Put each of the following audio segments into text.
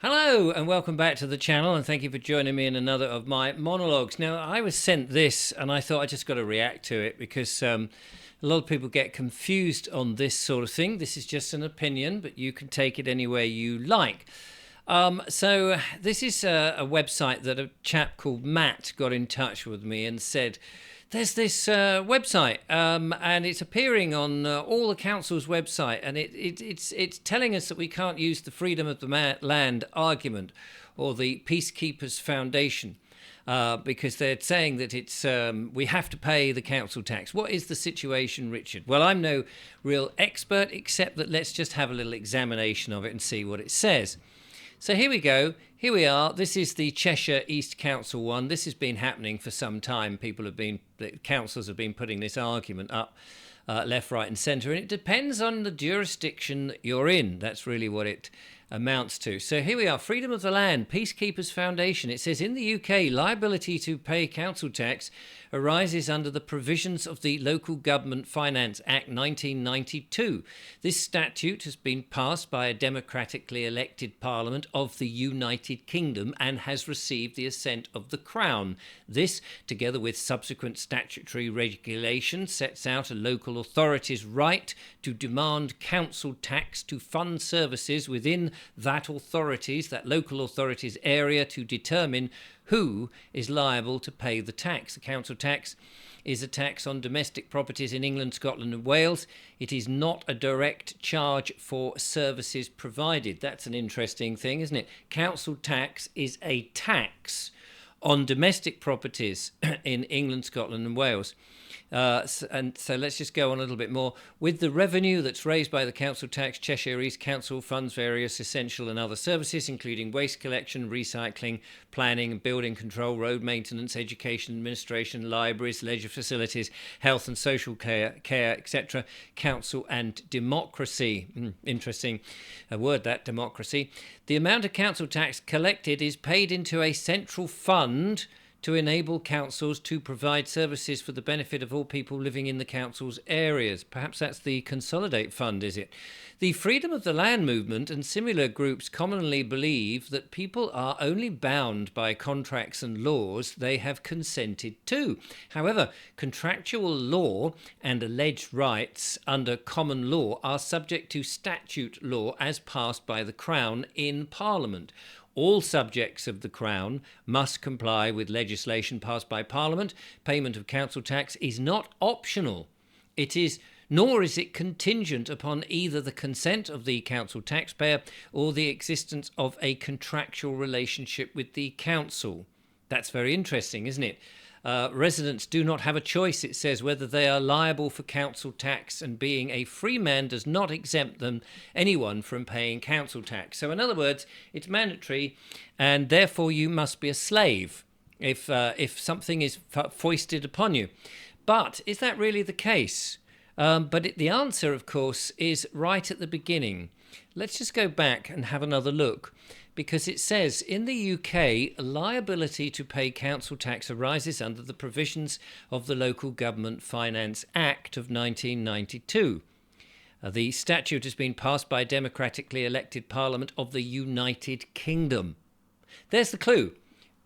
Hello and welcome back to the channel, and thank you for joining me in another of my monologues. Now, I was sent this and I thought I just got to react to it because a lot of people get confused on this sort of thing. This is just an opinion, but you can take it any way you like. So this is a website that a chap called Matt got in touch with me and said, there's this website, and it's appearing on all the council's website, and it's telling us that we can't use the freedom of the land argument or the Peacekeepers Foundation. Because they're saying that it's we have to pay the council tax. What is the situation, Richard? Well, I'm no real expert, except that let's just have a little examination of it and see what it says. So here we go. Here we are. This is the Cheshire East Council one. This has been happening for some time. The councils have been putting this argument up left, right and centre. And it depends on the jurisdiction that you're in. That's really what it amounts to. So here we are. Freedom of the Land, Peacekeepers Foundation. It says in the UK, liability to pay council tax arises under the provisions of the Local Government Finance Act 1992. This statute has been passed by a democratically elected Parliament of the United Kingdom and has received the assent of the Crown. This, together with subsequent statutory regulation, sets out a local authority's right to demand council tax to fund services within that local authority's area to determine who is liable to pay the tax. The council tax is a tax on domestic properties in England, Scotland and Wales. It is not a direct charge for services provided. That's an interesting thing, isn't it? Council tax is a tax on domestic properties in England, Scotland and Wales. So let's just go on a little bit more. With the revenue that's raised by the council tax, Cheshire East Council funds various essential and other services, including waste collection, recycling, planning and building control, road maintenance, education, administration, libraries, leisure facilities, health and social care, etc. Council and democracy. Interesting word, that, democracy. The amount of council tax collected is paid into a central fund to enable councils to provide services for the benefit of all people living in the council's areas. Perhaps that's the Consolidate Fund, is it? The Freedom of the Land movement and similar groups commonly believe that people are only bound by contracts and laws they have consented to. However, contractual law and alleged rights under common law are subject to statute law as passed by the Crown in Parliament. All subjects of the Crown must comply with legislation passed by Parliament. Payment of council tax is not optional. Nor is it contingent upon either the consent of the council taxpayer or the existence of a contractual relationship with the council. That's very interesting, isn't it? Residents do not have a choice, it says, whether they are liable for council tax, and being a free man does not exempt anyone from paying council tax. So in other words, it's mandatory, and therefore you must be a slave if something is foisted upon you. But is that really the case? The answer, of course, is right at the beginning. Let's just go back and have another look, because it says in the UK, liability to pay council tax arises under the provisions of the Local Government Finance Act of 1992. The statute has been passed by a democratically elected Parliament of the United Kingdom. There's the clue.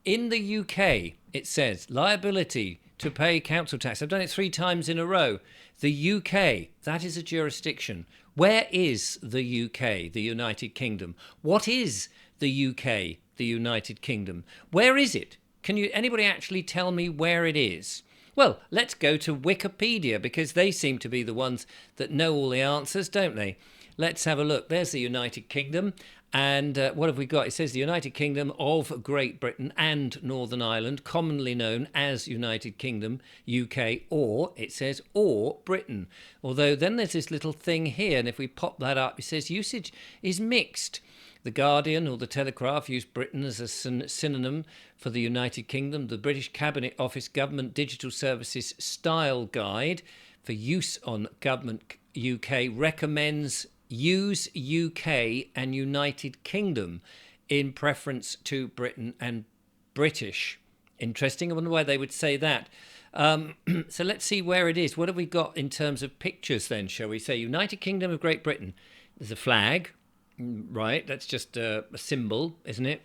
In the UK, it says liability to pay council tax. I've done it 3 times in a row. The UK, that is a jurisdiction. Where is the UK, the United Kingdom? What is the UK, the United Kingdom? Where is it? Can anybody actually tell me where it is? Well, let's go to Wikipedia, because they seem to be the ones that know all the answers, don't they? Let's have a look. There's the United Kingdom. And what have we got? It says the United Kingdom of Great Britain and Northern Ireland, commonly known as United Kingdom, UK, or, it says, or Britain. Although then there's this little thing here, and if we pop that up, it says usage is mixed. The Guardian or the Telegraph used Britain as a synonym for the United Kingdom. The British Cabinet Office Government Digital Services Style Guide for use on Government UK recommends use UK and United Kingdom in preference to Britain and British. Interesting. I wonder why they would say that. So let's see where it is. What have we got in terms of pictures then, shall we say? United Kingdom of Great Britain. There's a flag. Right, that's just a symbol, isn't it?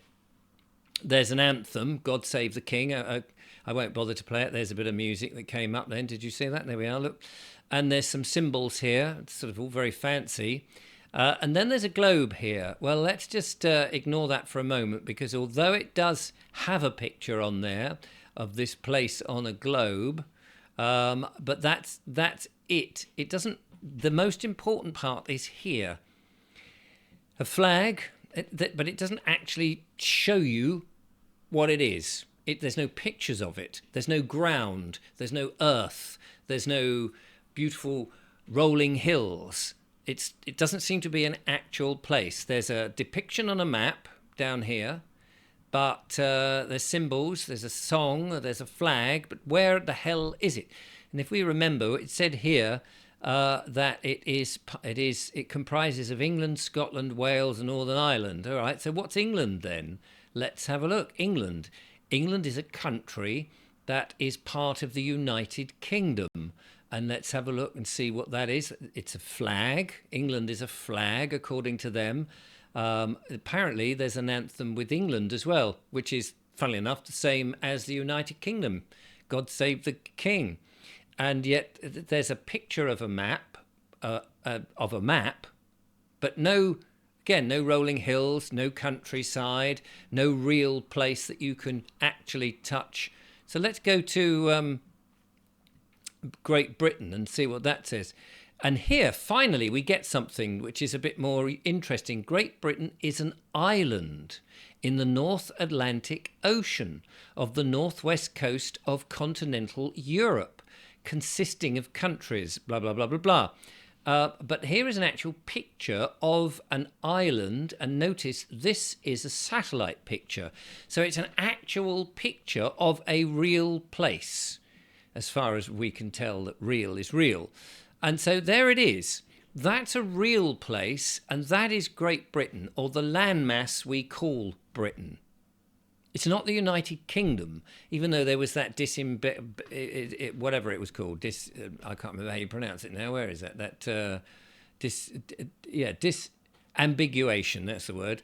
There's an anthem, God Save the King. I won't bother to play it. There's a bit of music that came up then. Did you see that? There we are, look. And there's some symbols here. It's sort of all very fancy. And then there's a globe here. Well, let's just ignore that for a moment, because although it does have a picture on there of this place on a globe, but that's it. It doesn't. The most important part is here. A flag, but it doesn't actually show you what it is. There's no pictures of it. There's no ground. There's no earth. There's no beautiful rolling hills. It doesn't seem to be an actual place. There's a depiction on a map down here, but there's symbols, there's a song, there's a flag, but where the hell is it? And if we remember, it said here that it comprises of England, Scotland, Wales, and Northern Ireland. All right, so what's England then? Let's have a look. England is a country that is part of the United Kingdom. And let's have a look and see what that is. It's a flag. England is a flag, according to them. Apparently, there's an anthem with England as well, which is, funnily enough, the same as the United Kingdom. God Save the King. And yet, there's a picture of a map, but no rolling hills, no countryside, no real place that you can actually touch. So let's go to Great Britain and see what that says. And here, finally, we get something which is a bit more interesting. Great Britain is an island in the North Atlantic Ocean of the northwest coast of continental Europe, consisting of countries, blah, blah, blah, blah, blah. But here is an actual picture of an island, and notice this is a satellite picture. So it's an actual picture of a real place, as far as we can tell that real is real. And so there it is. That's a real place, and that is Great Britain, or the landmass we call Britain. It's not the United Kingdom, even though there was that whatever it was called. I can't remember how you pronounce it now. Where is that? Disambiguation. That's the word.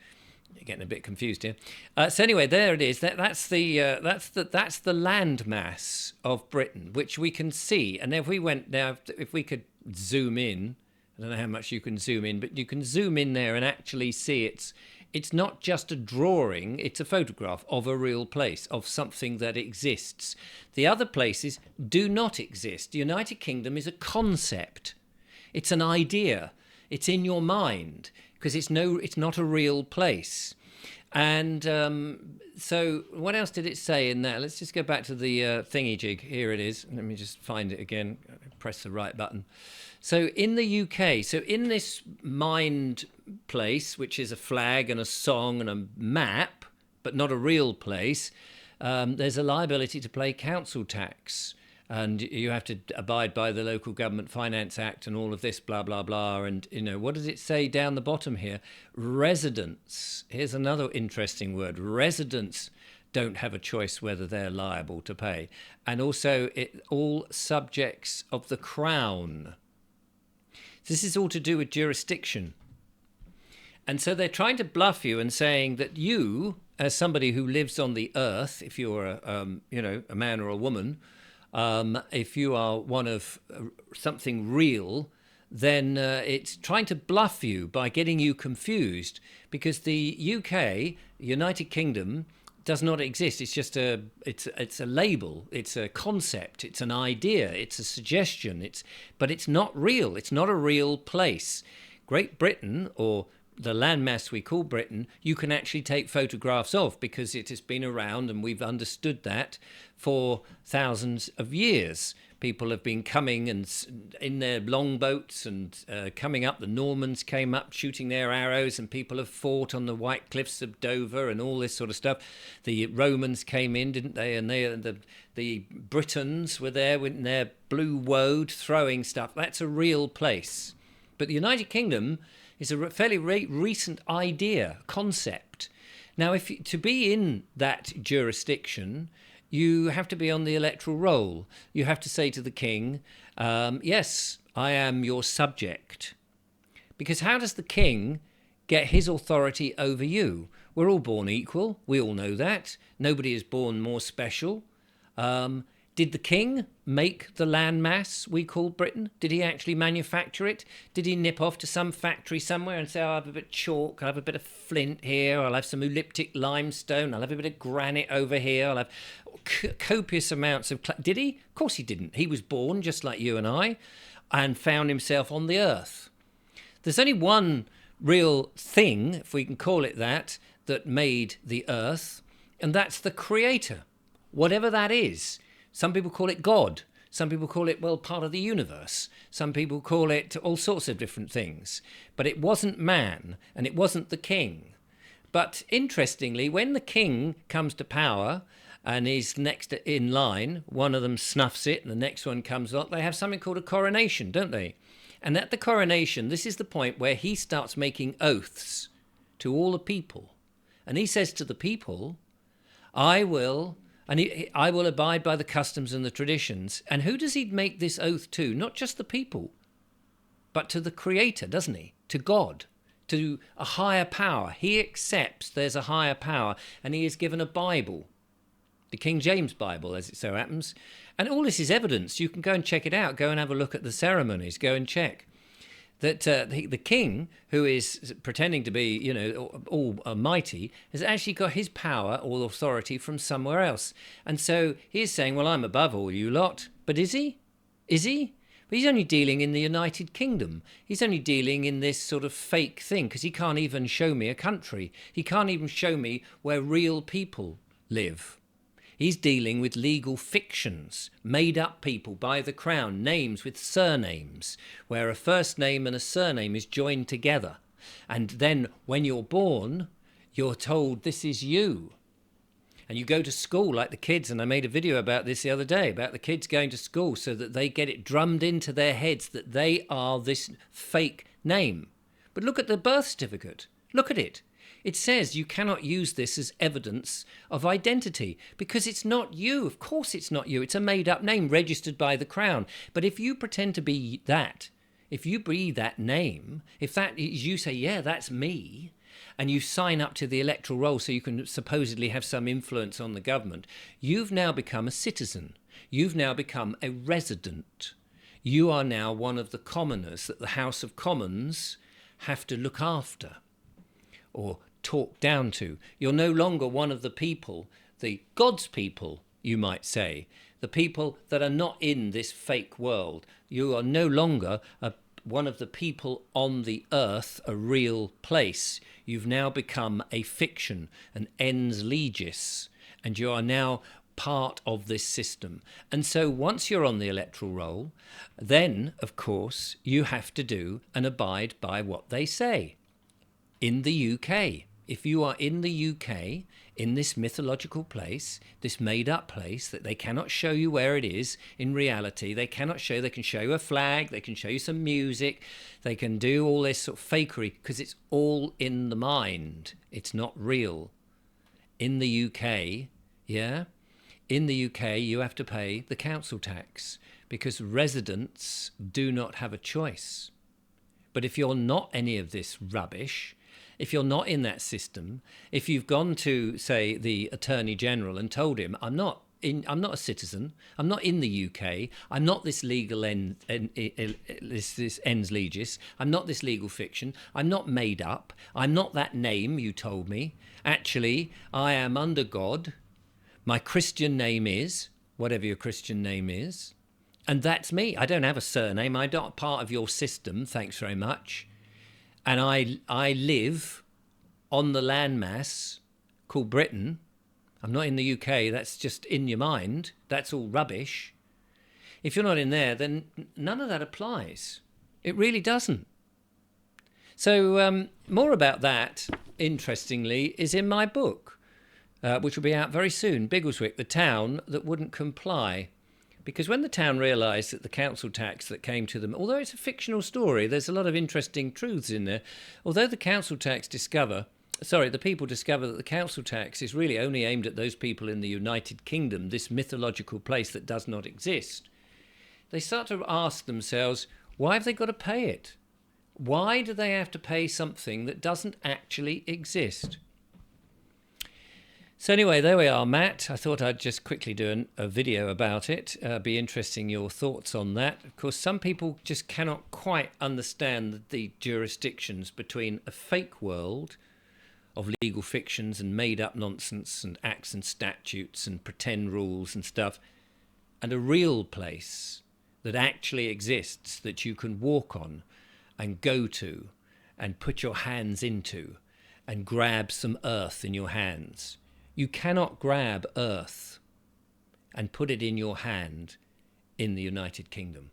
You're getting a bit confused here. So anyway, there it is. That's the landmass of Britain, which we can see. And if we could zoom in, I don't know how much you can zoom in, but you can zoom in there and actually see it's not just a drawing, it's a photograph of a real place, of something that exists. The other places do not exist. The United Kingdom is a concept. It's an idea. It's in your mind, because it's not a real place. And so what else did it say in that? Let's just go back to the thingy-jig. Here it is. Let me just find it again. Press the right button. So in the UK, so in this mind place, which is a flag and a song and a map, but not a real place, there's a liability to pay council tax. And you have to abide by the Local Government Finance Act and all of this, blah, blah, blah. And, what does it say down the bottom here? Residents. Here's another interesting word. Residents don't have a choice whether they're liable to pay. And also, all subjects of the Crown. This is all to do with jurisdiction. And so they're trying to bluff you and saying that you, as somebody who lives on the earth, if you're a man or a woman, if you are one of something real, then it's trying to bluff you by getting you confused, because the UK, United Kingdom, does not exist. It's just it's a label, it's a concept, it's an idea, it's a suggestion, but it's not real. It's not a real place. Great Britain, or the landmass we call Britain, you can actually take photographs of, because it has been around and we've understood that for thousands of years. People have been coming and in their longboats and coming up. The Normans came up shooting their arrows, and people have fought on the White Cliffs of Dover and all this sort of stuff. The Romans came in, didn't they? And the Britons were there with their blue woad throwing stuff. That's a real place. But the United Kingdom is a fairly recent idea, concept. Now, to be in that jurisdiction, you have to be on the electoral roll. You have to say to the king, yes, I am your subject. Because how does the king get his authority over you. We're all born equal. We all know that. Nobody is born more special. Did the king make the landmass we call Britain? Did he actually manufacture it? Did he nip off to some factory somewhere and say, I'll have a bit of chalk, I'll have a bit of flint here, I'll have some elliptic limestone, I'll have a bit of granite over here, I'll have copious amounts of... Did he? Of course he didn't. He was born just like you and I and found himself on the earth. There's only one real thing, if we can call it that made the earth, and that's the creator. Whatever that is. Some people call it God. Some people call it, well, part of the universe. Some people call it all sorts of different things. But it wasn't man, and it wasn't the king. But interestingly, when the king comes to power and is next in line, one of them snuffs it and the next one comes on, they have something called a coronation, don't they? And at the coronation, this is the point where he starts making oaths to all the people. And he says to the people, I will abide by the customs and the traditions. And who does he make this oath to? Not just the people, but to the Creator, doesn't he? To God, to a higher power. He accepts there's a higher power, and he is given a Bible, the King James Bible, as it so happens. And all this is evidence. You can go and check it out. Go and have a look at the ceremonies. Go and check. That the king, who is pretending to be, almighty, has actually got his power or authority from somewhere else. And so he is saying, well, I'm above all you lot. But is he? Is he? But he's only dealing in the United Kingdom. He's only dealing in this sort of fake thing, because he can't even show me a country. He can't even show me where real people live. He's dealing with legal fictions, made up people by the crown, names with surnames, where a first name and a surname is joined together. And then when you're born, you're told this is you. And you go to school like the kids, and I made a video about this the other day, about the kids going to school so that they get it drummed into their heads that they are this fake name. But look at the birth certificate. Look at it. It says you cannot use this as evidence of identity because it's not you. Of course it's not you. It's a made-up name registered by the Crown. But if you pretend to be that, if you be that name, if that is you say, yeah, that's me, and you sign up to the electoral roll so you can supposedly have some influence on the government, you've now become a citizen. You've now become a resident. You are now one of the commoners that the House of Commons have to look after or talk down to. You're no longer one of the people, the God's people, you might say, the people that are not in this fake world. You are no longer one of the people on the earth, a real place. You've now become a fiction, an ens legis, and you are now part of this system. And so once you're on the electoral roll, then, of course, you have to do and abide by what they say. In the UK, if you are in the UK, in this mythological place, this made-up place that they cannot show you where it is in reality, they can show you a flag, they can show you some music, they can do all this sort of fakery because it's all in the mind. It's not real. In the UK, in the UK, you have to pay the council tax because residents do not have a choice. But if you're not any of this rubbish, if you're not in that system, if you've gone to, say, the Attorney General and told him, I'm not a citizen, I'm not in the UK, I'm not this legal this ens legis, I'm not this legal fiction, I'm not made up, I'm not that name you told me. Actually, I am under God. My Christian name is, whatever your Christian name is, and that's me. I don't have a surname. I'm not part of your system, thanks very much. And I live on the landmass called Britain. I'm not in the UK. That's just in your mind. That's all rubbish. If you're not in there, then none of that applies. It really doesn't. So more about that, interestingly, is in my book, which will be out very soon, Biggleswick, the town that wouldn't comply. Because when the town realised that the council tax that came to them, although it's a fictional story, there's a lot of interesting truths in there. Although the people discover that the council tax is really only aimed at those people in the United Kingdom, this mythological place that does not exist, they start to ask themselves, why have they got to pay it? Why do they have to pay something that doesn't actually exist? So anyway, there we are, Matt. I thought I'd just quickly do a video about it. Be interesting your thoughts on that. Of course, some people just cannot quite understand the jurisdictions between a fake world of legal fictions and made-up nonsense and acts and statutes and pretend rules and stuff, and a real place that actually exists that you can walk on and go to and put your hands into and grab some earth in your hands. You cannot grab earth and put it in your hand in the United Kingdom.